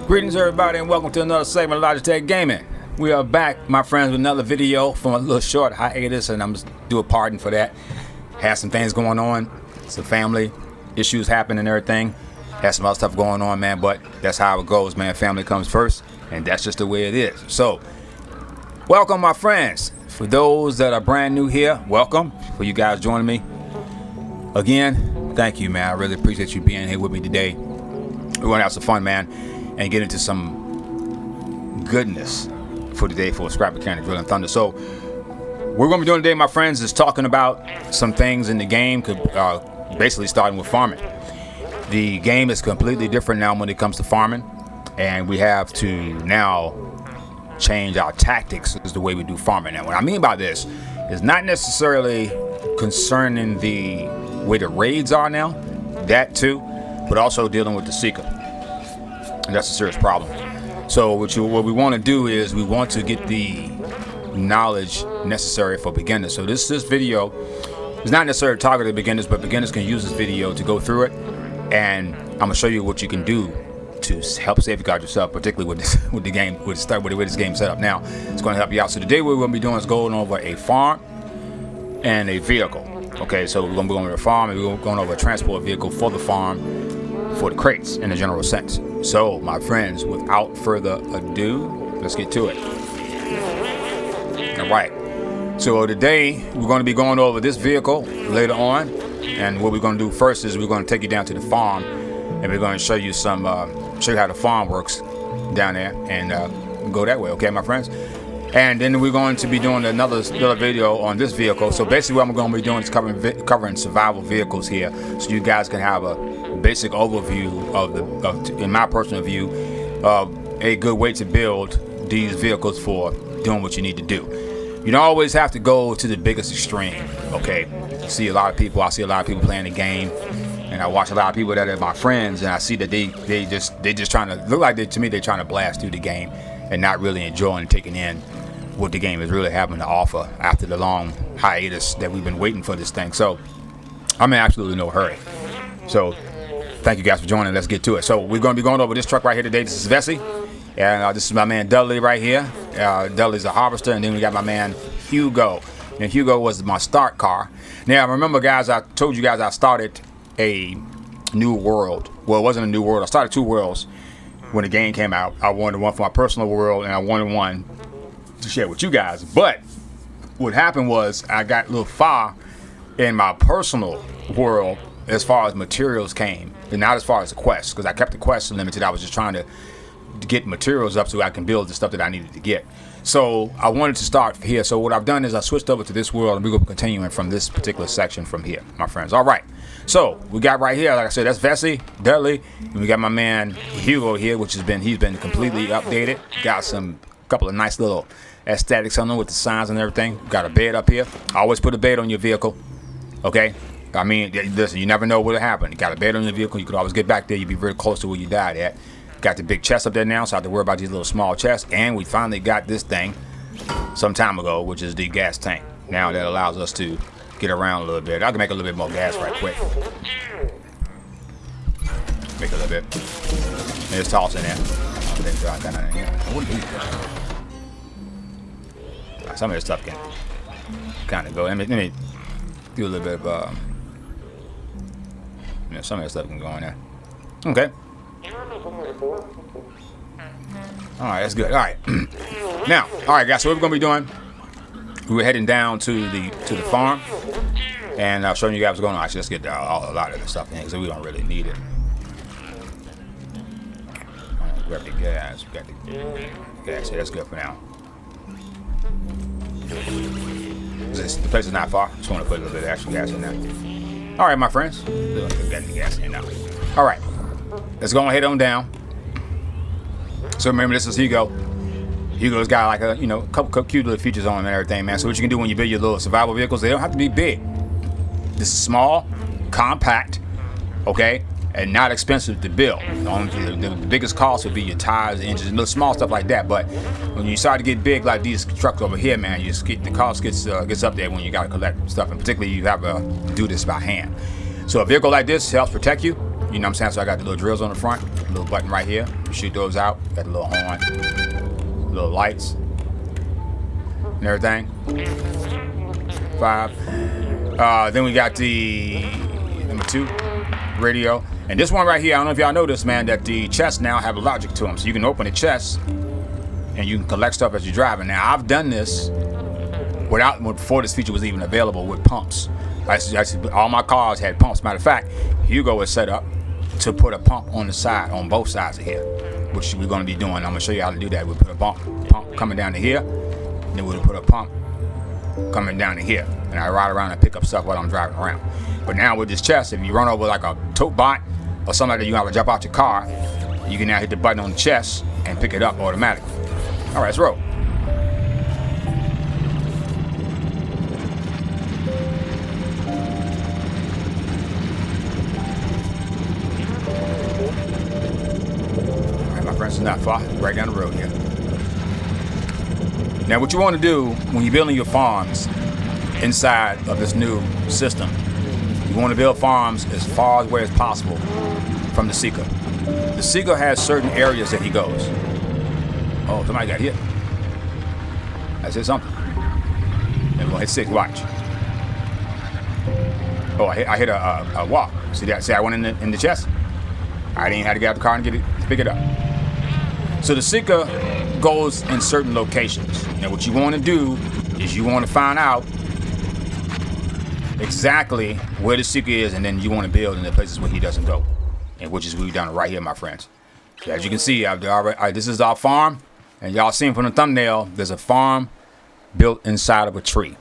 Greetings everybody and welcome to another segment of Logitech Gaming. We are back, my friends, with another video from a little short hiatus, and I'm just do a pardon for that. Had some things going on, some family issues happening and everything. Had some other stuff going on, man, but that's how it goes, man. Family comes first, and that's just the way it is. So, welcome, my friends. For those that are brand new here, welcome. For you guys joining me again, thank you, man. I really appreciate you being here with me today. We're gonna have some fun, man, and get into some goodness for today for Scrap Mechanic Drill and Thunder. So we're going to be doing today, my friends, is talking about some things in the game, basically starting with farming. The game is completely different now when it comes to farming, and we have to now change our tactics as the way we do farming. Now, what I mean by this is not necessarily concerning the way the raids are now, that too, but also dealing with the seeker. And that's a serious problem. So what we want to do is we want to get the knowledge necessary for beginners. So this video is not necessarily targeted at beginners, but beginners can use this video to go through it, and I'm gonna show you what you can do to help safeguard yourself, particularly with this, with the way this game set up now. It's going to help you out. So today what we're going to be doing is going over a farm and a vehicle. Okay, so we're going to be going over a farm and we're going over a transport vehicle for the farm, for the crates in a general sense. So my friends, without further ado, let's get to it. All right, so today we're going to be going over this vehicle later on, and what we're going to do first is we're going to take you down to the farm and we're going to show you some show you how the farm works down there, and go that way. Okay, my friends. And then we're going to be doing another video on this vehicle. So basically what I'm going to be doing is covering survival vehicles here, so you guys can have a basic overview of in my personal view, of a good way to build these vehicles for doing what you need to do. You don't always have to go to the biggest extreme. Okay, I see a lot of people playing the game, and I watch a lot of people that are my friends, and I see that they just trying to look like to me they're trying to blast through the game and not really enjoying and taking in what the game is really having to offer after the long hiatus that we've been waiting for this thing. So I'm in absolutely no hurry. So thank you guys for joining. Let's get to it. So we're going to be going over this truck right here today. This is Vesey, and this is my man Dudley right here. Dudley's a harvester, and then we got my man Hugo. And Hugo was my start car. Now remember, guys, I told you guys I started a new world. Well, it wasn't a new world. I started two worlds when the game came out. I wanted one for my personal world, and I wanted one to share with you guys. But what happened was I got a little far in my personal world as far as materials came, and not as far as the quests, because I kept the quests limited. I was just trying to get materials up so I can build the stuff that I needed to get. So I wanted to start here. So what I've done is I switched over to this world, and we're going to be continuing from this particular section from here, my friends. All right. So we got right here, like I said, that's Vesey, Dudley, and we got my man Hugo here, which he's been completely updated. Got some couple of nice little aesthetics on them with the signs and everything. Got a bed up here. Always put a bed on your vehicle. Okay. I mean, listen, you never know what'll happen. You got a bed on your vehicle. You could always get back there. You'd be very close to where you died at. Got the big chest up there now, so I have to worry about these little small chests. And we finally got this thing some time ago, which is the gas tank. Now that allows us to get around a little bit. I can make a little bit more gas right quick. Make a little bit. And just toss in there. I wouldn't do that. Some of this stuff can kind of go. Let me do a little bit of some of this stuff can go in there. Okay. All right, that's good. All right. Now, all right, guys. So what we're gonna be doing? We're heading down to the farm, and I'll show you guys what's going on. Actually, let's get a lot of the stuff in because we don't really need it. Grab the gas. We got the gas here. That's good for now. The place is not far. Just want to put a little bit of extra gas in there. All right, my friends. Got the gas in now. All right. Let's go ahead on down. So remember, this is Hugo. Hugo's got like a couple cute little features on him and everything, man. So what you can do when you build your little survival vehicles, they don't have to be big. This is small, compact, okay, and not expensive to build. The biggest cost would be your tires, engines, little small stuff like that. But when you start to get big like these trucks over here, man, the cost gets up there when you got to collect stuff, and particularly you have to do this by hand. So a vehicle like this helps protect you. You know what I'm saying? So I got the little drills on the front. Little button right here. You shoot those out. Got a little horn, little lights, and everything. 5. Then we got the number 2 radio. And this one right here, I don't know if y'all know this, man, that the chests now have a logic to them. So you can open the chest and you can collect stuff as you're driving. Now, I've done this before this feature was even available with pumps. All my cars had pumps. Matter of fact, Hugo is set up to put a pump on the side, on both sides of here, which we're going to be doing. I'm going to show you how to do that. We'll put a pump coming down to here, and then we'll put a pump coming down to here. And I ride around and pick up stuff while I'm driving around. But now with this chest, if you run over like a tote bot or something like that, you have to jump out your car, you can now hit the button on the chest and pick it up automatically. All right, let's roll. It's not far, right down the road here. Now what you want to do when you're building your farms inside of this new system, you want to build farms as far away as possible from the seeker. The seeker has certain areas that he goes. Oh, somebody got hit. I said something. Then we're going to hit 6, watch. Oh, I hit a walk. See that? See I went in the chest? I didn't have to get out the car and pick it up. So the seeker goes in certain locations. Now what you want to do is you want to find out exactly where the seeker is, and then you want to build in the places where he doesn't go, and which is what we've done right here, my friends. So as you can see, this is our farm, and y'all seen from the thumbnail, there's a farm built inside of a tree.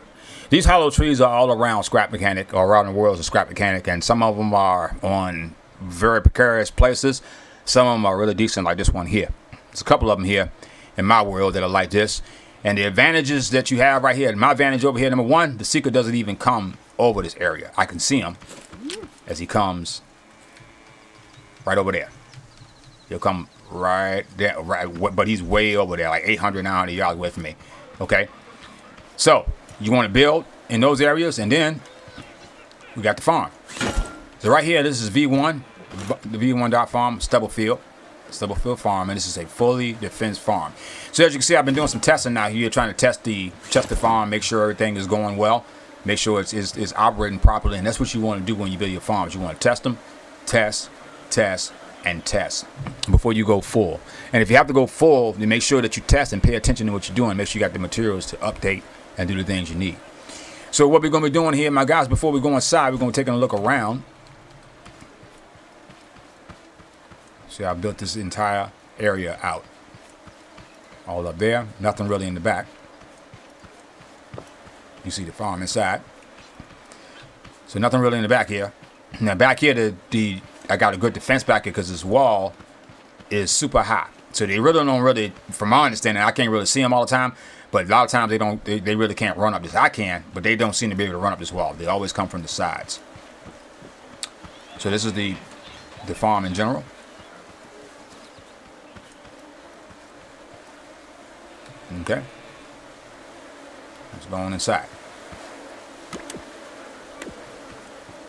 These hollow trees are all around Scrap Mechanic, or around the world of Scrap Mechanic, and some of them are on very precarious places. Some of them are really decent, like this one here. There's a couple of them here in my world that are like this. And the advantages that you have right here, my advantage over here, number 1, the seeker doesn't even come over this area. I can see him as he comes right over there. He'll come right there, but he's way over there, like 800, 900 yards away from me. Okay? So, you want to build in those areas, and then we got the farm. So right here, this is V1, the V1.farm, Stubblefield Farm, and this is a fully defensed farm. So as you can see, I've been doing some testing now here, trying to test the farm, make sure everything is going well, make sure it's operating properly, and that's what you want to do when you build your farms. You want to test them, test, and test before you go full. And if you have to go full, then make sure that you test and pay attention to what you're doing. Make sure you got the materials to update and do the things you need. So what we're going to be doing here, my guys, before we go inside, we're going to take a look around. See, I built this entire area out. All up there, nothing really in the back. You see the farm inside. So nothing really in the back here. Now back here, I got a good defense back here because this wall is super high. So they don't really, from my understanding, I can't really see them all the time. But a lot of times they really can't run up this. I can, but they don't seem to be able to run up this wall. They always come from the sides. So this is the farm in general. Okay. Let's go on inside.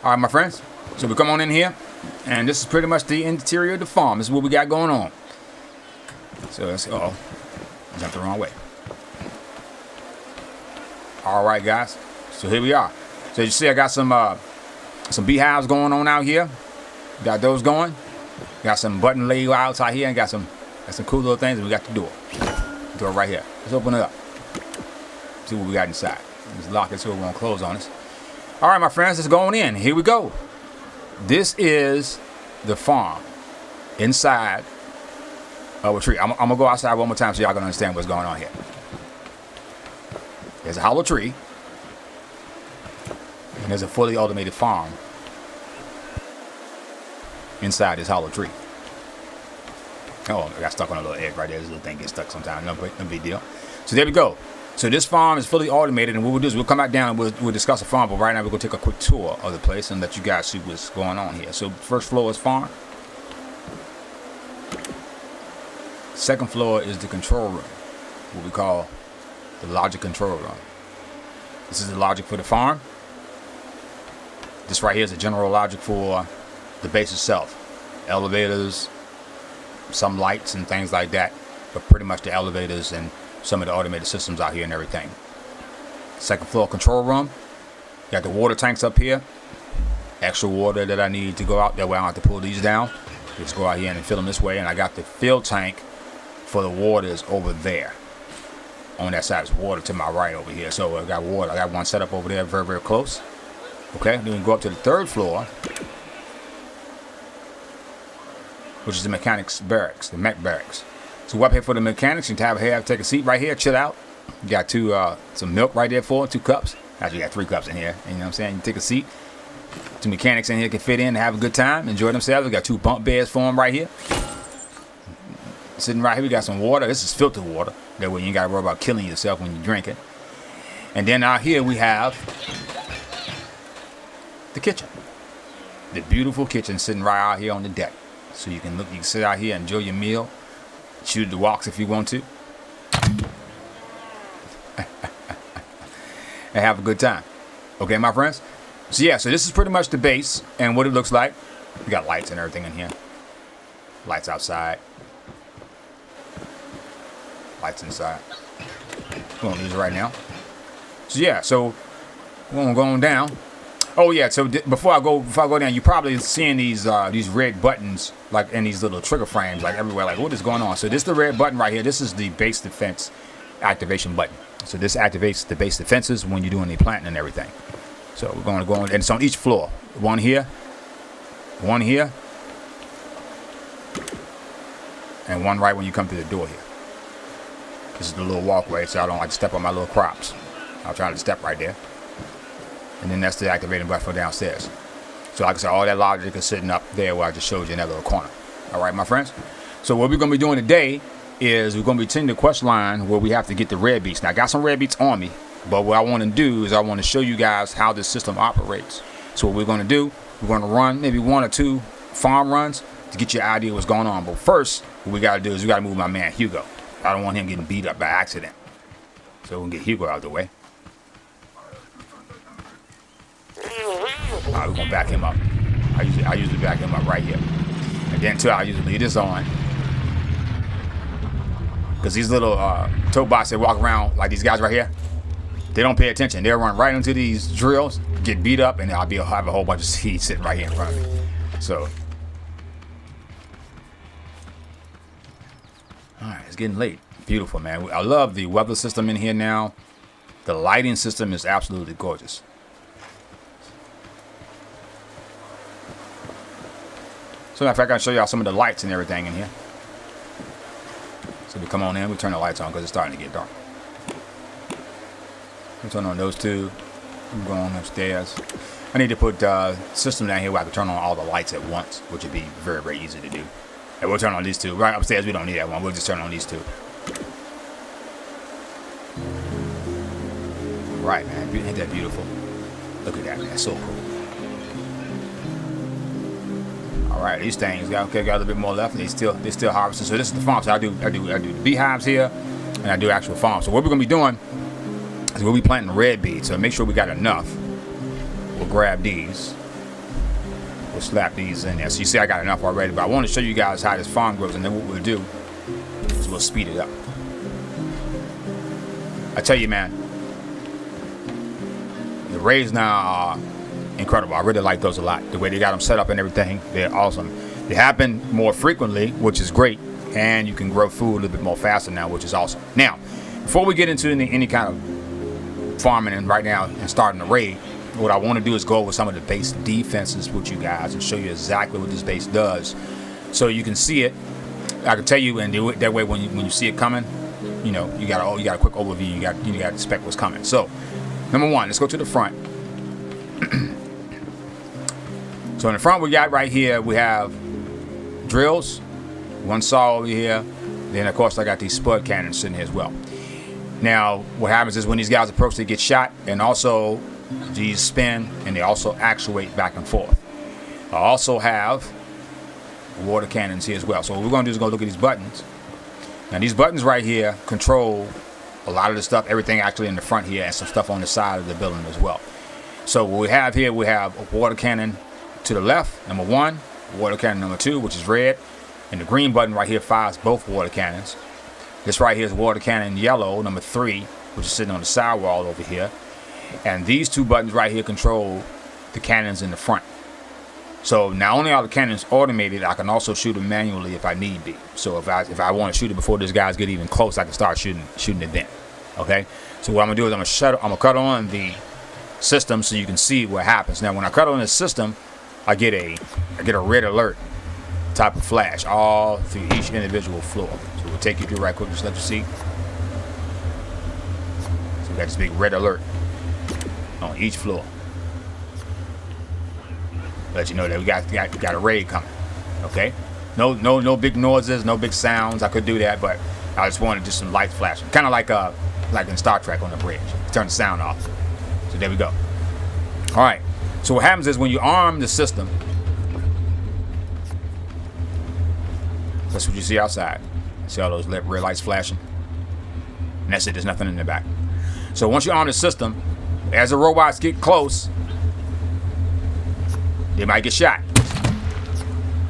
All right, my friends. So we come on in here, and this is pretty much the interior of the farm. This is what we got going on. So let's go. I jumped the wrong way. All right, guys. So here we are. So you see, I got some beehives going on out here. Got those going. Got some button layouts out here, and got some cool little things. And we got the door. Door right here. Let's open it up. See what we got inside. Let's lock it so it won't close on us. All right, my friends, let's go on in. Here we go. This is the farm inside of a tree. I'm gonna go outside one more time so y'all can understand what's going on here. There's a hollow tree, and there's a fully automated farm inside this hollow tree. Oh, I got stuck on a little egg right there. This little thing gets stuck sometimes. No big deal. So there we go. So this farm is fully automated, and what we'll do is we'll come back down and we'll discuss the farm. But right now we're going to take a quick tour of the place and let you guys see what's going on here. So first floor is farm. Second floor is the control room, what we call the logic control room. This is the logic for the farm. This right here is the general logic for the base itself. Elevators, some lights and things like that, but pretty much the elevators and some of the automated systems out here and everything. Second floor control room. Got the water tanks up here. Extra water that I need to go out. That way I don't have to pull these down. Just go out here and fill them this way. And I got the fill tank for the waters over there. On that side is water to my right over here. So I got water. I got one set up over there very, very close. Okay, then we go up to the third floor, which is the mechanics barracks, the mech barracks. So up here for the mechanics, you can take a seat right here, chill out. You got some milk right there for 2 cups. Actually, you got 3 cups in here. You know what I'm saying? You take a seat. 2 mechanics in here can fit in and have a good time, enjoy themselves. We got 2 bunk beds for them right here. Sitting right here, we got some water. This is filtered water. That way you ain't got to worry about killing yourself when you drink it. And then out here we have the kitchen. The beautiful kitchen sitting right out here on the deck. So you can sit out here, enjoy your meal, shoot the walks if you want to. And have a good time. Okay, my friends? So yeah, so this is pretty much the base and what it looks like. We got lights and everything in here. Lights outside. Lights inside. We won't use it right now. So yeah, so we're going down. Oh yeah, so before I go down, you probably seeing these red buttons like in these little trigger frames like everywhere. Like what is going on? So this is the red button right here. This is the base defense activation button. So this activates the base defenses when you're doing the planting and everything. So we're going to go on, and it's on each floor. One here, and one right when you come through the door here. This is the little walkway, so I don't like to step on my little crops. I'll try to step right there. And then that's the activating button for downstairs. So like I said, all that logic is sitting up there where I just showed you in that little corner. All right, my friends? So what we're going to be doing today is we're going to be taking the quest line where we have to get the red beets. Now, I got some red beets on me, but what I want to do is I want to show you guys how this system operates. So what we're going to do, we're going to run maybe 1 or 2 farm runs to get you an idea what's going on. But first, what we got to do is we got to move my man Hugo. I don't want him getting beat up by accident. So we can get Hugo out of the way. All right, we're going to back him up. I usually back him up right here. And then too, I usually leave this on. Because these little tow bots that walk around like these guys right here, they don't pay attention. They'll run right into these drills, get beat up, and I'll have a whole bunch of seeds sitting right here in front of me. So, all right, it's getting late. Beautiful, man. I love the weather system in here now. The lighting system is absolutely gorgeous. So, in fact, I can show y'all some of the lights and everything in here. So we come on in, we turn the lights on because it's starting to get dark. We turn on those 2. I'm going upstairs. I need to put system down here where I can turn on all the lights at once, which would be very, very easy to do. And we'll turn on these 2. Right upstairs, we don't need that one. We'll just turn on these 2. Right, man. Ain't that beautiful? Look at that, man. So cool. All right, these things got a little bit more left. They still harvesting. So this is the farm. So I do the beehives here, and I do actual farm. So what we're gonna be doing is we'll be planting red beets. So make sure we got enough. We'll grab these. We'll slap these in there. So you see I got enough already. But I want to show you guys how this farm grows, and then what we'll do is we'll speed it up. I tell you, man, the rays now are incredible. I really like those a lot. The way they got them set up and everything, they're awesome. They happen more frequently, which is great, and you can grow food a little bit more faster now, which is awesome. Now, before we get into any kind of farming and right now and starting the raid, what I want to do is go over some of the base defenses with you guys and show you exactly what this base does, so you can see it. I can tell you, and that way when you see it coming, you know you got a quick overview. You got to expect what's coming. So, number 1, let's go to the front. So in the front we got right here, we have drills, 1 saw over here. Then of course I got these spud cannons sitting here as well. Now what happens is when these guys approach, they get shot, and also these spin and they also actuate back and forth. I also have water cannons here as well. So what we're gonna do is go look at these buttons. Now these buttons right here control a lot of the stuff, everything actually in the front here, and some stuff on the side of the building as well. So what we have here, we have a water cannon to the left, number 1, water cannon number 2, which is red, And the green button right here fires both water cannons. This right here is water cannon yellow, number 3, which is sitting on the sidewall over here. And these 2 buttons right here control the cannons in the front. So not only are the cannons automated, I can also shoot them manually if I need be. So if I want to shoot it before these guys get even close, I can start shooting it then. Okay. So what I'm gonna do is I'm gonna cut on the system so you can see what happens. Now when I cut on the system, I get a red alert type of flash all through each individual floor. So we'll take you through right quick, just let you see. So we got this big red alert on each floor. Let you know that we got a raid coming. Okay, no big noises, no big sounds. I could do that, but I just wanted just some lights flashing, kind of like in Star Trek on the bridge. Turn the sound off. So there we go. All right. So what happens is when you arm the system, that's what you see outside. See all those red lights flashing, and that's it. There's nothing in the back. So once you arm the system, as the robots get close, they might get shot.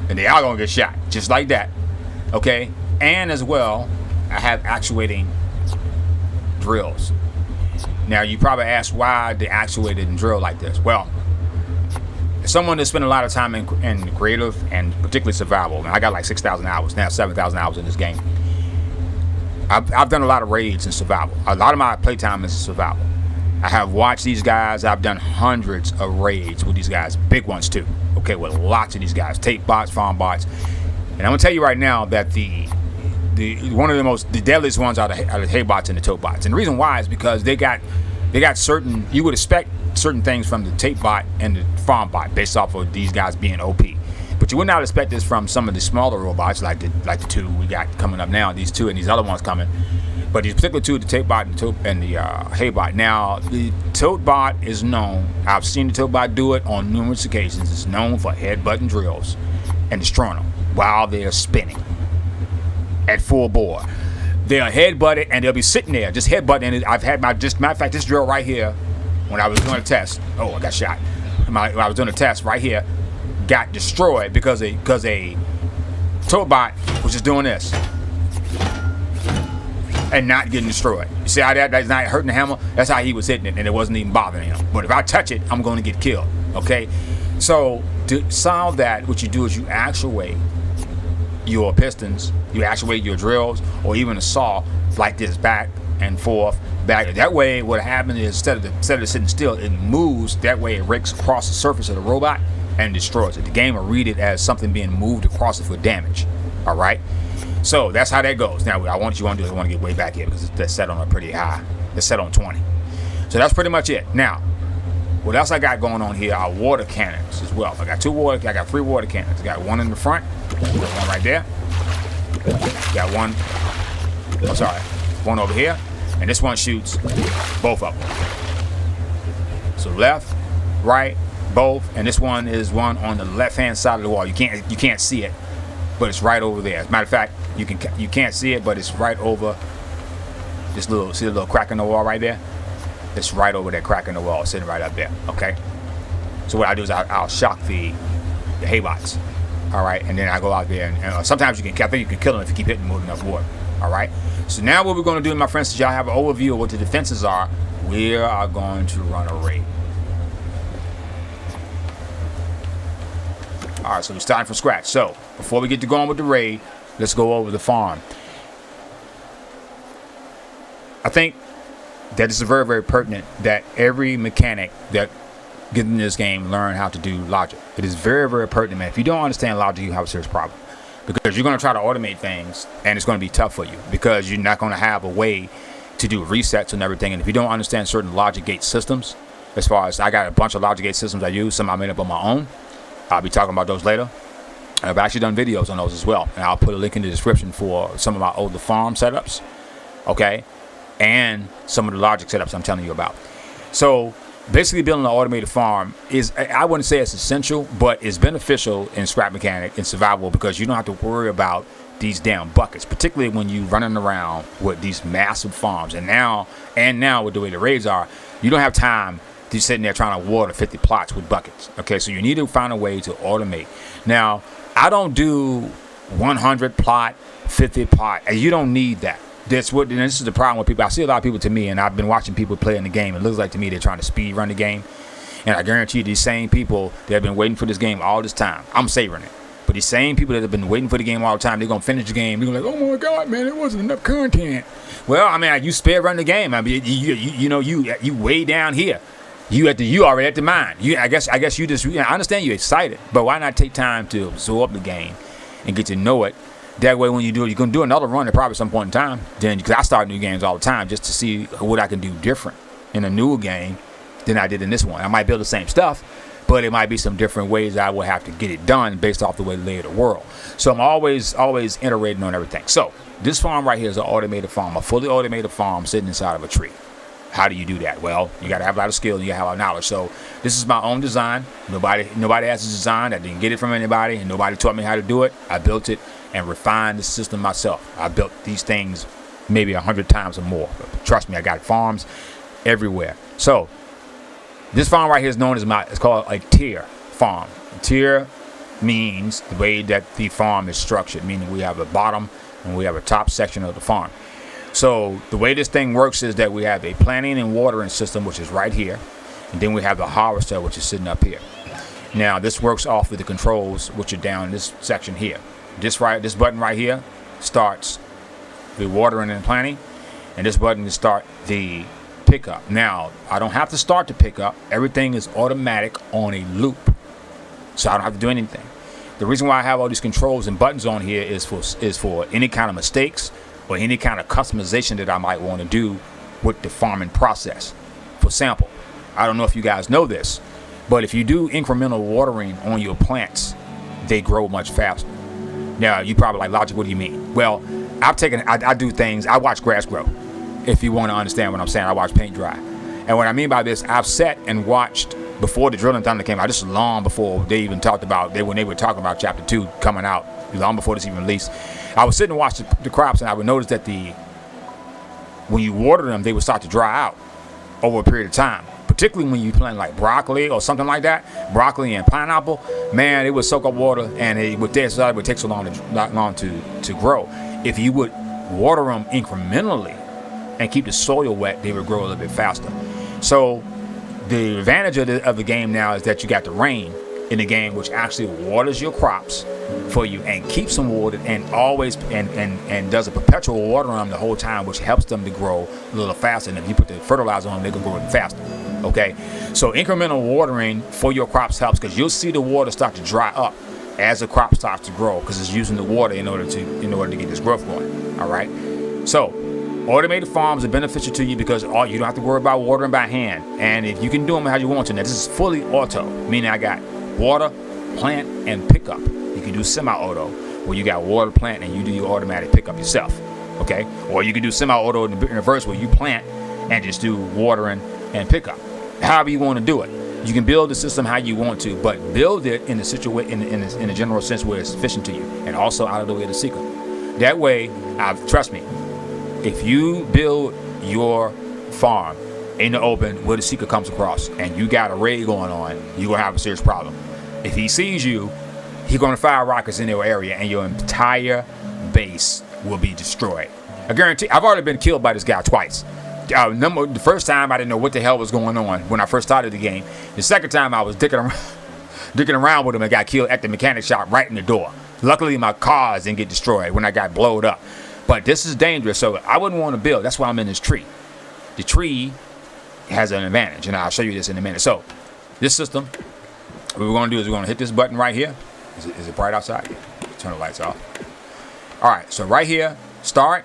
And they are going to get shot. Just like that. Okay? And as well, I have actuating drills. Now, you probably ask why they actuated and drill like this. Well, as someone that's spent a lot of time in creative and particularly survival, I got like 6,000 hours, now 7,000 hours in this game. I've done a lot of raids in survival. A lot of my playtime is survival. I have watched these guys. I've done hundreds of raids with these guys, big ones too. Okay, with lots of these guys, tape bots, farm bots, and I'm gonna tell you right now that the one of the deadliest ones are the tape bots and the tote bots. And the reason why is because they got certain. You would expect certain things from the tape bot and the farm bot based off of these guys being OP, but you would not expect this from some of the smaller robots like the 2 we got coming up now. These 2 and these other ones coming. But these particular 2, the tape bot and the hay bot. Now, the tote bot is known. I've seen the tote bot do it on numerous occasions. It's known for head button drills and destroying them while they're spinning at full bore. They'll head butt it and they'll be sitting there just head butting it. I've had matter of fact, this drill right here, when I was doing a test. Oh, I got shot. When I was doing a test right here, got destroyed because a tote bot was just doing this and not getting destroyed. You see how that's not hurting the hammer? That's how he was hitting it, and it wasn't even bothering him. But if I touch it, I'm going to get killed. Okay? So to solve that, what you do is you actuate your pistons, you actuate your drills, or even a saw like this, back and forth, back. That way, what happens is instead of sitting still, it moves. That way, it rakes across the surface of the robot and destroys it. The game will read it as something being moved across it for damage. All right? So that's how that goes. Now, I want to get way back here because it's set on a pretty high. It's set on 20. So that's pretty much it. Now, what else I got going on here are water cannons as well. I got 3 water cannons. I got one in the front, one right there. Got one. Oh, sorry, one over here, and this one shoots both of them. So left, right, both, and this one is one on the left-hand side of the wall. You can't see it, but it's right over there. As a matter of fact, you can't see it, but it's right over this see the little crack in the wall right there? It's right over that crack in the wall, sitting right up there. Okay. So what I do is I'll shock the hay bots. All right, and then I go out there and sometimes I think you can kill them if you keep hitting them with enough water. All right. So now what we're going to do, my friends, is y'all have an overview of what the defenses are. We are going to run a raid. All right, so we're starting from scratch. So before we get to going with the raid, let's go over the farm. I think that it's very, very pertinent that every mechanic that gets in this game learn how to do logic. It is very, very pertinent, man. If you don't understand logic, you have a serious problem. Because you're going to try to automate things, and it's going to be tough for you because you're not going to have a way to do resets and everything. And if you don't understand certain logic gate systems, as far as I got a bunch of logic gate systems I use, some I made up on my own. I'll be talking about those later. I've actually done videos on those as well, and I'll put a link in the description for some of my older farm setups, okay, and some of the logic setups I'm telling you about. So basically building an automated farm is, I wouldn't say it's essential, but it's beneficial in scrap mechanic and survival because you don't have to worry about these damn buckets, particularly when you're running around with these massive farms. And now with the way the raids are, you don't have time to sitting there trying to water 50 plots with buckets. Okay, so you need to find a way to automate. Now, I don't do 100 plot, 50 plot, and you don't need that. This is the problem with people. I see a lot of people to me, and I've been watching people play in the game. It looks like to me they're trying to speed run the game, and I guarantee you these same people that have been waiting for this game all this time, I'm savoring it. But these same people that have been waiting for the game all the time, they're gonna finish the game. They're gonna like, oh my God, man, it wasn't enough content. Well, I mean, you spare run the game. I mean, you way down here. You already at the mine. I guess you just. I understand you're excited, but why not take time to absorb the game and get to know it? That way, when you do it, you're gonna do another run at probably some point in time. Then, because I start new games all the time just to see what I can do different in a newer game than I did in this one. I might build the same stuff, but it might be some different ways I will have to get it done based off the way they lay the world. So I'm always iterating on everything. So this farm right here is an automated farm, a fully automated farm sitting inside of a tree. How do you do that? Well, you got to have a lot of skill and you have a lot of knowledge. So this is my own design. Nobody has a design. I didn't get it from anybody, and nobody taught me how to do it. I built it and refined the system myself. I built these things maybe 100 times or more. But trust me, I got farms everywhere. So this farm right here is known as it's called a tier farm. Tier means the way that the farm is structured, meaning we have a bottom and we have a top section of the farm. So the way this thing works is that we have a planting and watering system, which is right here, and then we have the harvester, which is sitting up here. Now this works off of the controls, which are down in this section here. This button right here starts the watering and planting, and this button will start the pickup. Now I don't have to start the pickup. Everything is automatic on a loop, so I don't have to do anything. The reason why I have all these controls and buttons on here is for any kind of mistakes or any kind of customization that I might want to do with the farming process. For example, I don't know if you guys know this, but if you do incremental watering on your plants, they grow much faster. Now you probably like, Logic, what do you mean? Well, I do things. I watch grass grow. If you want to understand what I'm saying, I watch paint dry. And what I mean by this, I've sat and watched before the Drilling Thunder came out. This is long before they even talked about when they were talking about Chapter 2 coming out, long before this even released. I was sitting and watching the crops, and I would notice that when you water them, they would start to dry out over a period of time. Particularly when you plant like broccoli or something like that, broccoli and pineapple, man, it would soak up water, and it would take so long to grow. If you would water them incrementally and keep the soil wet, they would grow a little bit faster. So the advantage of the game now is that you got the rain in the game, which actually waters your crops for you and keeps them watered and always and does a perpetual water on them the whole time, which helps them to grow a little faster. And if you put the fertilizer on them, they can grow even faster. Okay, so incremental watering for your crops helps, because you'll see the water start to dry up as the crop starts to grow, because it's using the water in order to get this growth going. All right, so automated farms are beneficial to you because you don't have to worry about watering by hand, and if you can do them how you want to. Now this is fully auto, meaning I got water, plant, and pickup. You can do semi-auto, where you got water, plant, and you do your automatic pickup yourself. Okay, or you can do semi-auto in reverse, where you plant and just do watering and pickup. However you want to do it, you can build the system how you want to, but build it in a general sense where it's efficient to you, and also out of the way of the seeker. That way, trust me, if you build your farm in the open where the seeker comes across and you got a raid going on, you're gonna have a serious problem. If he sees you, he's gonna fire rockets in your area, and your entire base will be destroyed. I guarantee. I've already been killed by this guy twice. The first time I didn't know what the hell was going on when I first started the game. The second time I was dicking around with him and got killed at the mechanic shop right in the door. Luckily my cars didn't get destroyed when I got blowed up. But this is dangerous, so I wouldn't want to build. That's why I'm in this tree. The tree has an advantage, and I'll show you this in a minute. So this system, what we're going to do is we're going to hit this button right here. Is it bright outside? Turn the lights off. All right, so right here, start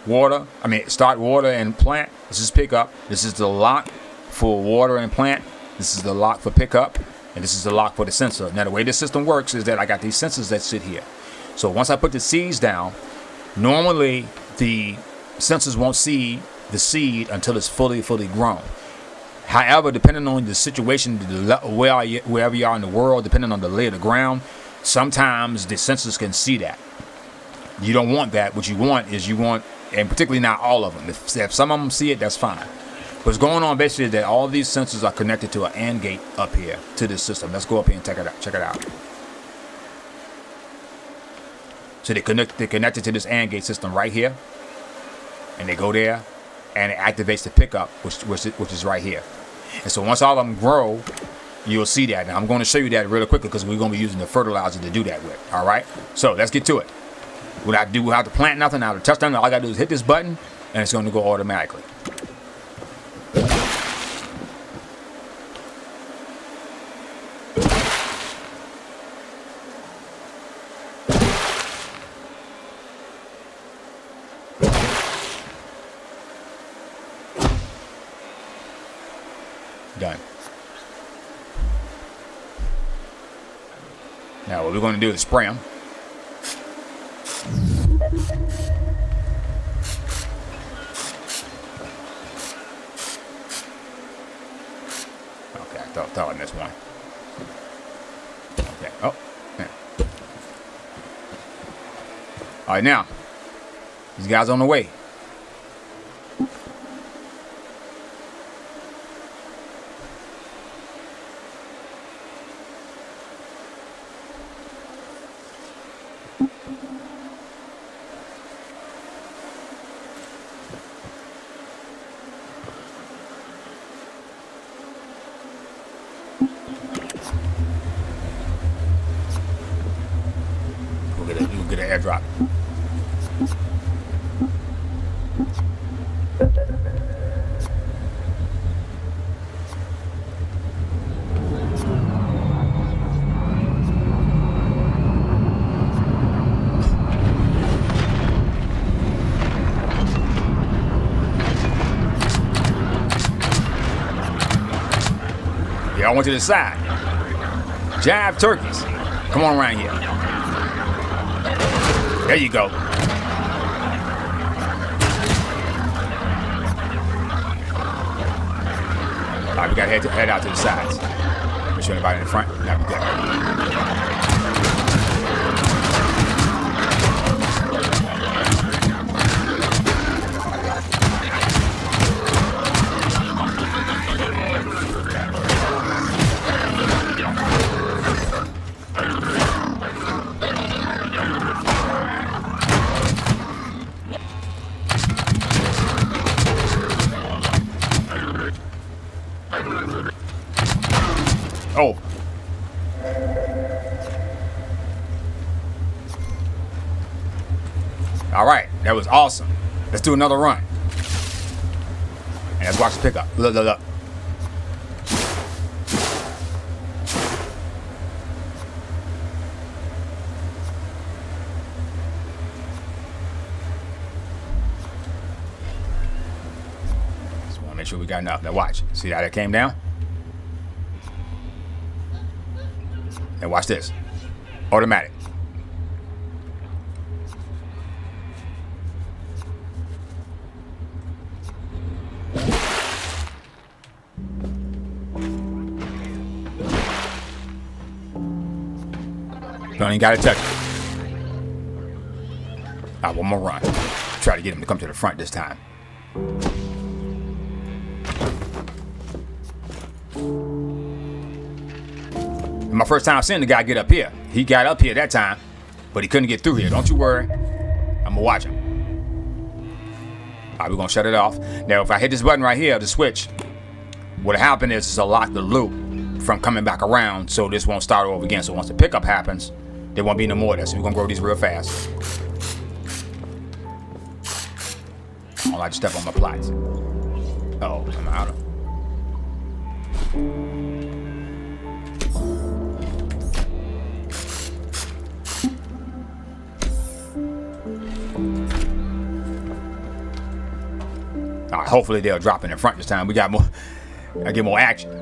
water and plant. This is pickup. This is the lock for water and plant. This is the lock for pickup, and this is the lock for the sensor. Now the way this system works is that I got these sensors that sit here. So once I put the seeds down, normally the sensors won't see the seed until it's fully grown. However, depending on the situation, wherever you are in the world, depending on the lay of the ground, sometimes the sensors can see that. You don't want that. What you want, and particularly not all of them. If some of them see it, that's fine. What's going on basically is that all of these sensors are connected to an AND gate up here to this system. Let's go up here and check it out. So they're connected to this AND gate system right here. And they go there, and it activates the pickup, which is right here. And so once all of them grow, you'll see that. Now I'm going to show you that really quickly because we're going to be using the fertilizer to do that with. All right? So let's get to it. Without to plant nothing, without to touch nothing, all I got to do is hit this button, and it's going to go automatically. Done. Now what we're going to do is spray them. Okay, I thought I missed one. Okay. Oh. Yeah. All right, now these guys on the way. We'll get an airdrop. Yeah, I went to the side. Jive turkeys. Come on around here. There you go. All right, we got to head out to the sides. Make sure anybody in the front. Now we go. Oh. All right, that was awesome. Let's do another run. And let's watch the pickup. Look, look, look. Just want to make sure we got enough. Now watch. See how that came down? And watch this. Automatic. Don't even gotta touch it. Alright, one more run. Try to get him to come to the front this time. My first time seeing the guy get up here. He got up here that time, but he couldn't get through here. Don't you worry. I'm gonna watch him. All right, we're gonna shut it off. Now, if I hit this button right here, the switch, what'll happen is it'll lock the loop from coming back around, so this won't start over again. So once the pickup happens, there won't be no more of that. So we're gonna grow these real fast. I don't like to step on my plots. Oh, I'm out of. All right, hopefully they'll drop in the front this time. We got more. I get more action.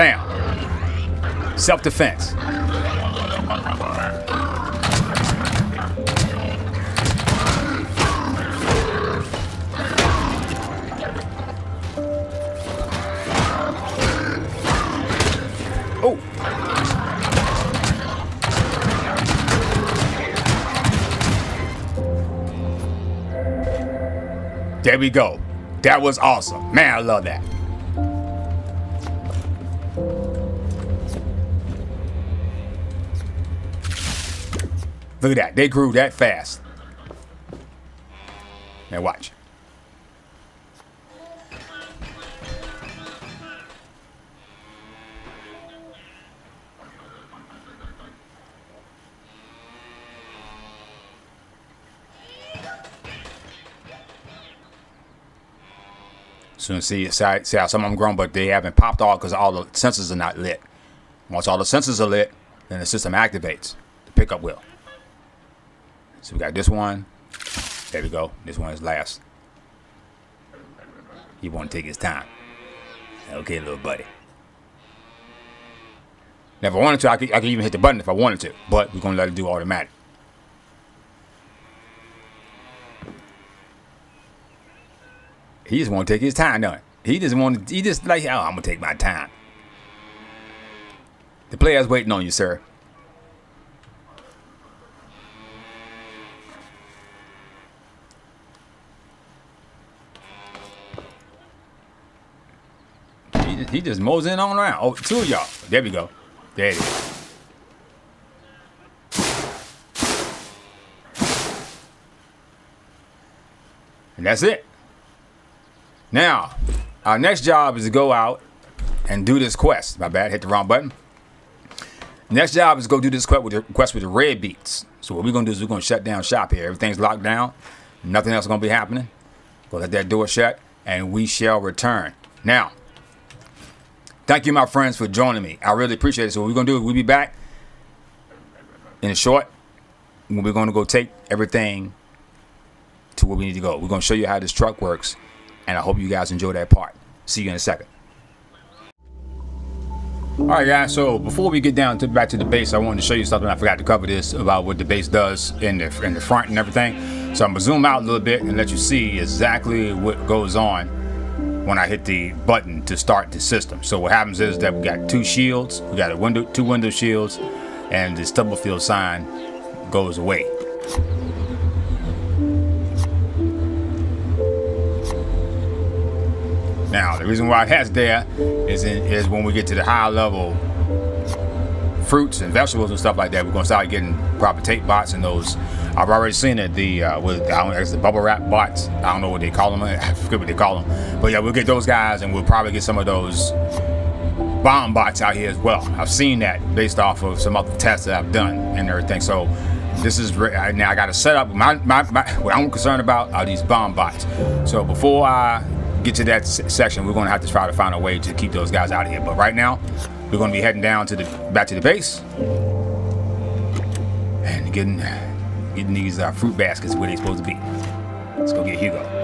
Down. Self-defense. Oh. There we go. That was awesome. Man, I love that. Look at that. They grew that fast. Now watch. So you see how some of them grown, but they haven't popped off because all the sensors are not lit. Once all the sensors are lit, then the system activates. The pickup will. So we got this one. There we go. This one is last. He want to take his time. Okay, little buddy. Now, if I wanted to, I could even hit the button if I wanted to, but we're going to let it do automatic. He just want to take his time, don't he? He just like, oh, I'm going to take my time. The player's waiting on you, sir. He just moseying on around. Oh, two of y'all. There we go. There it is. And that's it. Now, our next job is to go out and do this quest. My bad, hit the wrong button. Next job is to go do this quest with the red beats. So what we're going to do is we're going to shut down shop here. Everything's locked down. Nothing else is going to be happening. Go let that door shut, and we shall return. Now, thank you, my friends, for joining me. I really appreciate it. So what we're going to do is we'll be back in a short. When we're going to go take everything to where we need to go. We're going to show you how this truck works, and I hope you guys enjoy that part. See you in a second. All right, guys, so before we get back to the base, I wanted to show you something. I forgot to cover this about what the base does in the front and everything. So I'm going to zoom out a little bit and let you see exactly what goes on when I hit the button to start the system. So what happens is that we got two shields. We got two window shields, and the Stubblefield sign goes away. Now, the reason why it has there is when we get to the high level fruits and vegetables and stuff like that, we're going to start getting proper tape bots and those. I've already seen it, the bubble wrap bots. I don't know what they call them. I forget what they call them. But yeah, we'll get those guys, and we'll probably get some of those bomb bots out here as well. I've seen that based off of some other tests that I've done and everything. So this is, now I got to set up, what I'm concerned about are these bomb bots. So before I get to that section, we're going to have to try to find a way to keep those guys out of here. But right now, we're going to be heading down back to the base and getting these fruit baskets where they're supposed to be. Let's go get Hugo.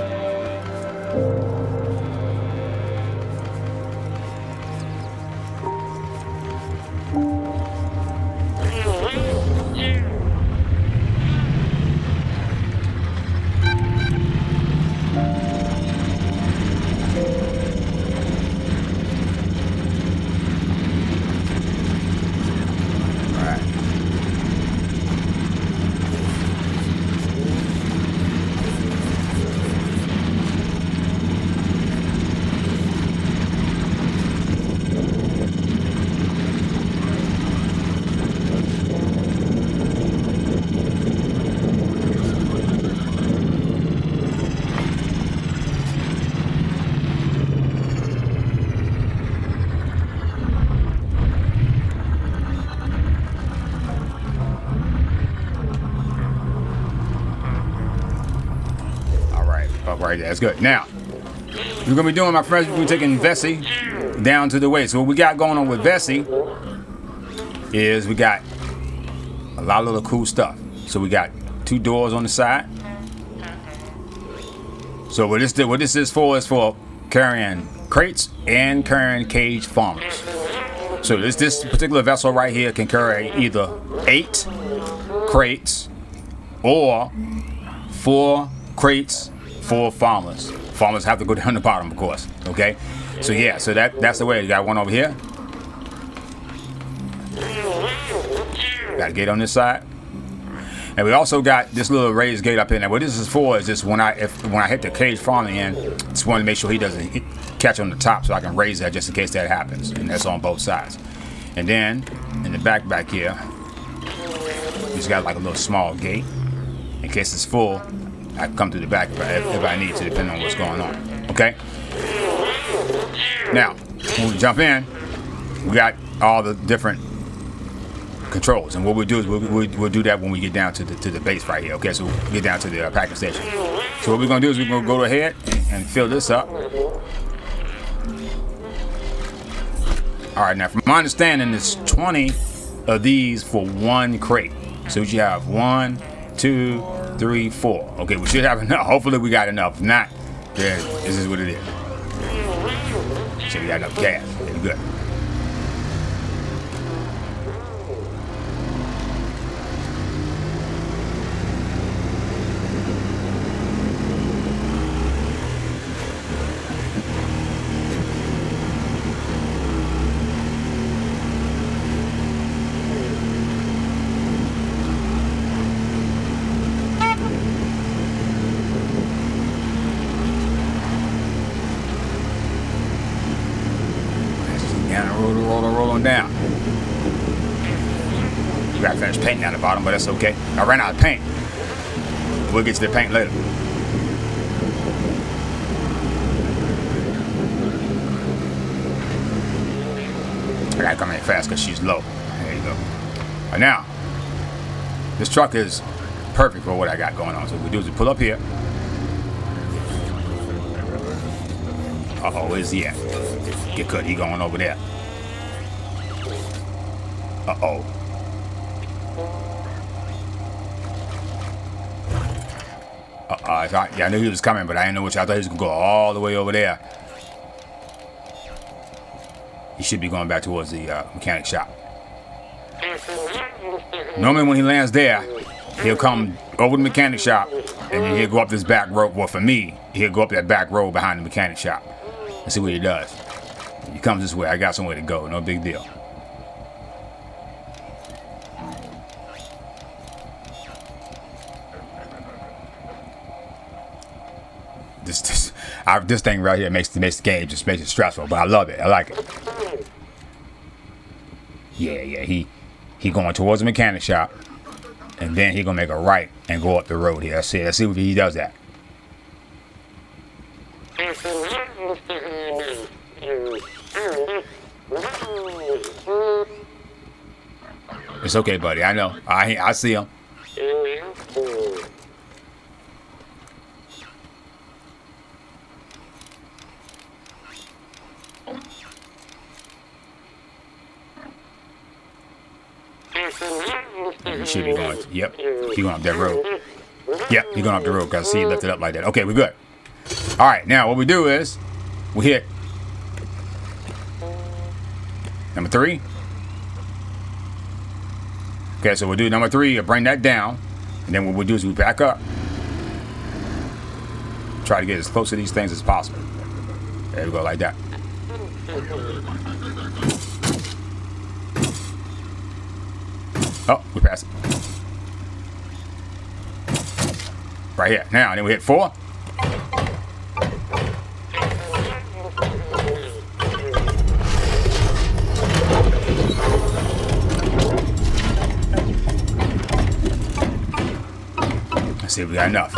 Right, that's good. Now, we're going to be doing, my friends, we're taking Vessi down to the way. So what we got going on with Vessi is we got a lot of little cool stuff. So we got two doors on the side. So what this is for carrying crates and carrying cage farmers. So this particular vessel right here can carry either 8 crates or 4 crates for farmers. Farmers have to go down the bottom, of course. Okay. So yeah, so that's the way. You got one over here. Got a gate on this side. And we also got this little raised gate up in there. What this is for is just when I hit the cage farming end, just want to make sure he doesn't catch on the top, so I can raise that just in case that happens. And that's on both sides. And then in the back here, just got like a little small gate in case it's full. I can come through the back if I need to, depending on what's going on. Okay. Now when we jump in, we got all the different controls, and what we'll do is we'll do that when we get down to the base right here. Okay, so we'll get down to the packing station. So what we're gonna do is we're gonna go ahead and fill this up. All right, now from my understanding, there's 20 of these for 1 crate. So you have 1, 2, 3, 4. Okay, we should have enough. Hopefully we got enough. If not, then this is what it is. So we got enough gas. Very good. Roll on down. We gotta finish painting down the bottom, but that's okay. I ran out of paint. We'll get to the paint later. I gotta come in fast because she's low. There you go. Right now, this truck is perfect for what I got going on. So what we do is we pull up here. Uh-oh, where's he at? Get cut, he going over there. Uh-oh. Yeah, I knew he was coming, but I didn't know which. I thought he was going to go all the way over there. He should be going back towards the mechanic shop. Normally when he lands there, he'll come over the mechanic shop, and then he'll go up this back road. Well, for me, he'll go up that back road behind the mechanic shop. Let's see what he does. He comes this way. I got somewhere to go. No big deal. This thing right here makes the game just makes it stressful, but I love it. I like it. Yeah. He going towards the mechanic shop, and then he gonna make a right and go up the road here. Let's see if he does that. It's okay, buddy. I know. I see him. He should be going. Yep. He going up that road. Yep. He going up the road because I see he lifted up like that. Okay, we're good. All right. Now what we do is we hit number 3. Okay, so we'll do number 3, bring that down, and then what we'll do is we back up. Try to get as close to these things as possible. There we go, like that. Oh, we passed it. Right here. Now, and then we hit 4. Let's see if we got enough.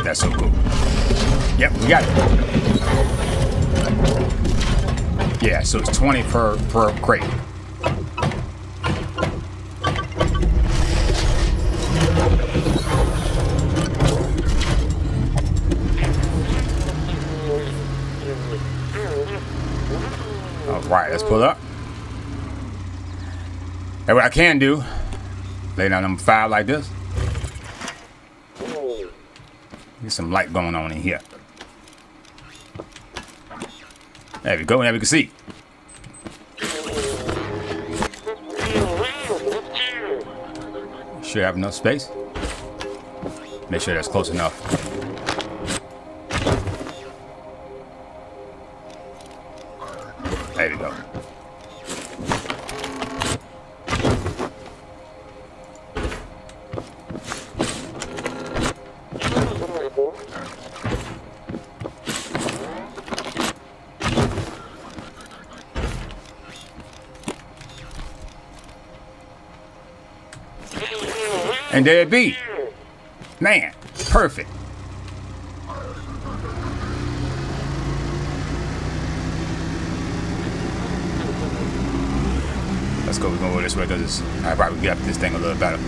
That's so cool. Yep, we got it. Yeah, so it's 20 per crate. All right, let's pull up. And what I can do, lay down number 5 like this. Get some light going on in here. There we go. Now we can see. Sure have enough space. Make sure that's close enough. There we go. And there it be. Man, perfect. Let's go. We're going to go this way because I probably get up this thing a little better.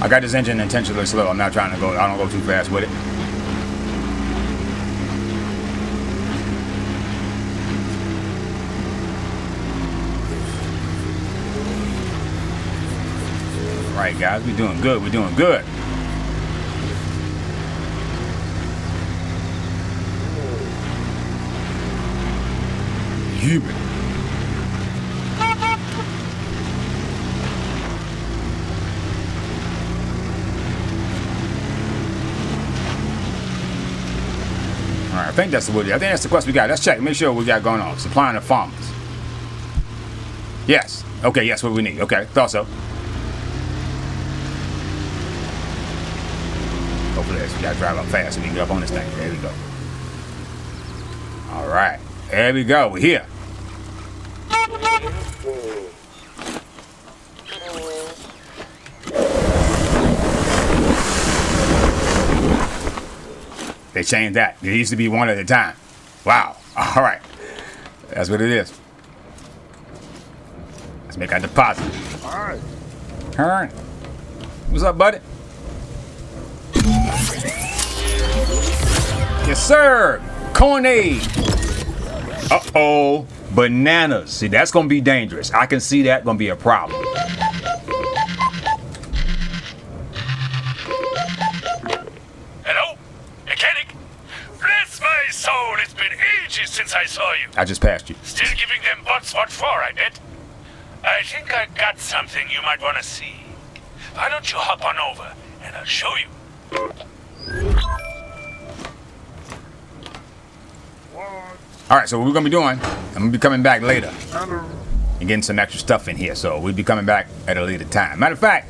I got this engine intentionally slow. I'm not trying to go, I don't go too fast with it. All right, guys, we're doing good. We're doing good. Human. I think that's the I think that's the quest we got. Let's check. Make sure what we got going on. Supplying the farmers. Yes. Okay. Yes. What we need. Okay. Thought so. Hopefully, we gotta drive up fast so we can get up on this thing. There we go. All right. There we go. We're here. They changed that. It used to be one at a time. Wow. All right. That's what it is. Let's make our deposit. All right. All right. What's up, buddy? Yes, sir. Cornade. Uh-oh. Bananas. See, that's going to be dangerous. I can see that going to be a problem. Since I saw you. I just passed you. Still giving them bots what for, I bet. I think I got something you might want to see. Why don't you hop on over and I'll show you. All right, so what we're going to be doing, I'm going to be coming back later and getting some extra stuff in here. So we'll be coming back at a later time. Matter of fact,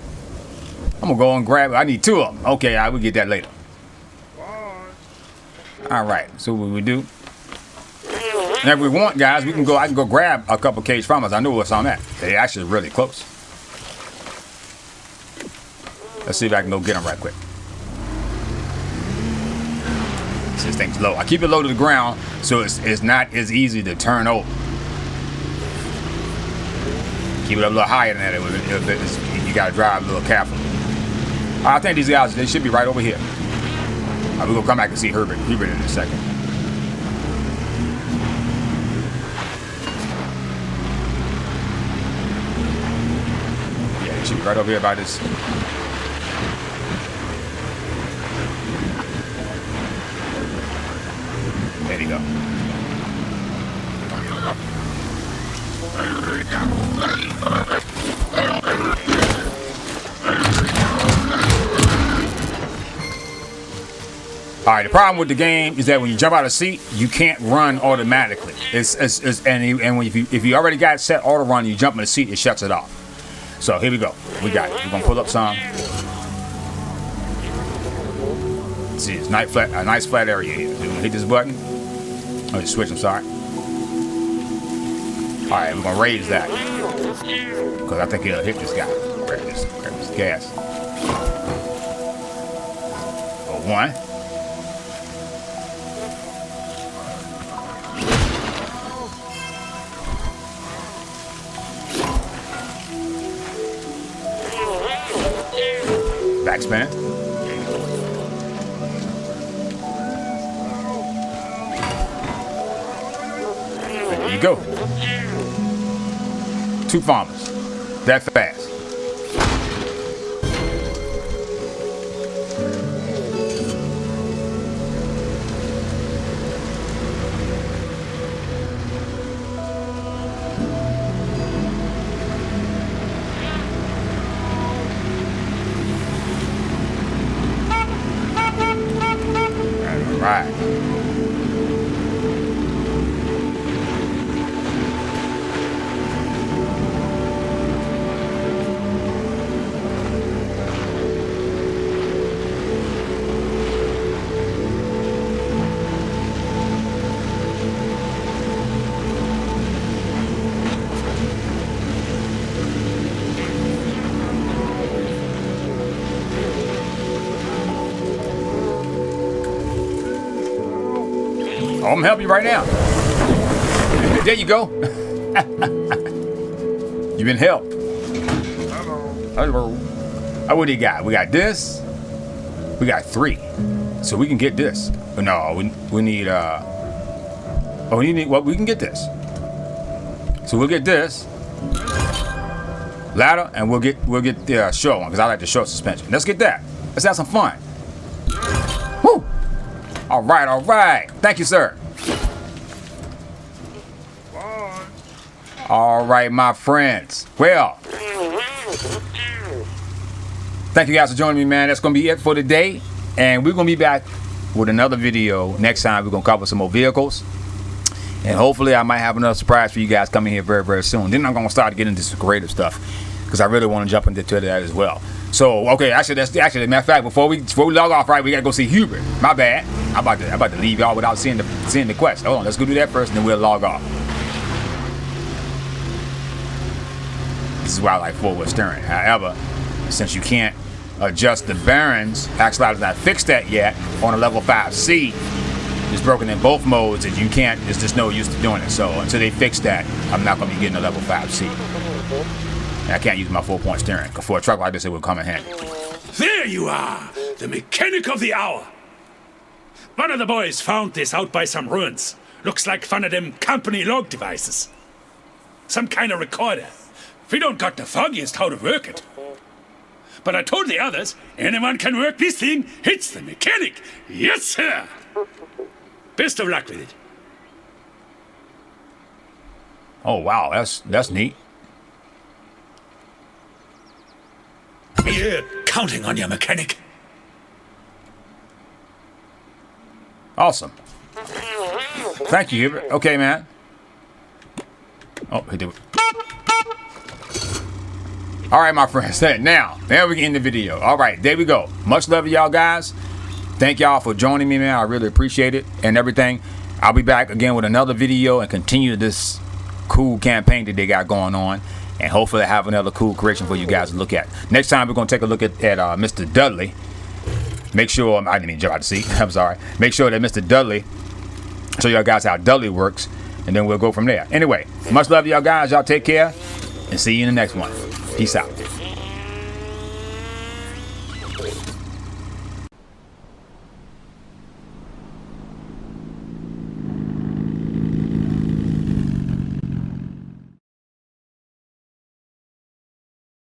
I'm going to go and grab, I need 2 of them. Okay, I will get that later. All right, so what we do. And if we want, guys, I can go grab a couple cage farmers. I know what's on that. They actually really close. Let's see if I can go get them right quick. This thing's low. I keep it low to the ground so it's not as easy to turn over. Keep it up a little higher than that. You got to drive a little careful. I think these guys, they should be right over here. We're going to come back and see Herbert in a second. Should be right over here by this. There you go. All right, the problem with the game is that when you jump out of the seat, you can't run automatically. If you already got set auto run, you jump in the seat, it shuts it off. So here we go. We got it. We're gonna pull up some. Let's see, it's a nice flat area here. We're gonna hit this button. Oh, just switch. I'm sorry. All right, we're gonna raise that because I think it'll hit this guy. Grab this gas. Oh, 1. Backspin. go. 2 farmers. That fast. Right. Oh, I'm gonna help you right now. There you go. You've been helped. Hello. Oh, what do you got? We got this. We got 3. So we can get this. But no, we need oh, we need what? We can get this. So we'll get this ladder, and we'll get the short one because I like the short suspension. Let's get that. Let's have some fun. Woo! All right, all right. Thank you, sir. All right, my friends. Well, thank you guys for joining me, man. That's going to be it for today. And we're going to be back with another video next time. We're going to cover some more vehicles. And hopefully I might have another surprise for you guys coming here very, very soon. Then I'm going to start getting into some creative stuff because I really want to jump into that as well. So, okay, actually, matter of fact, before we log off, right, we got to go see Hubert. My bad. I'm about to leave y'all without seeing the quest. Hold on, let's go do that first, and then we'll log off. This is why I like forward steering. However, since you can't adjust the bearings, actually I've not fixed that yet on a level 5C. It's broken in both modes, and you can't. There's just no use to doing it. So until they fix that, I'm not going to be getting a level 5C. And I can't use my 4-point steering. Because for a truck like this, it would come in handy. There you are, the mechanic of the hour. One of the boys found this out by some ruins. Looks like one of them company log devices. Some kind of recorder. We don't got the foggiest how to work it. But I told the others, anyone can work this thing, it's the mechanic. Yes, sir. Best of luck with it. Oh, wow, that's neat. We're counting on you, mechanic. Awesome. Thank you, Hubert. Okay, man. Oh, he did. All right, my friends. Now we can end the video. All right, there we go. Much love to y'all guys. Thank y'all for joining me, man. I really appreciate it and everything. I'll be back again with another video and continue this cool campaign that they got going on. And hopefully have another cool correction for you guys to look at. Next time, we're going to take a look at Mr. Dudley. Make sure, I didn't mean to jump out the seat. I'm sorry. Make sure that Mr. Dudley, show y'all guys how Dudley works. And then we'll go from there. Anyway, much love to y'all guys. Y'all take care. And see you in the next one. Peace out.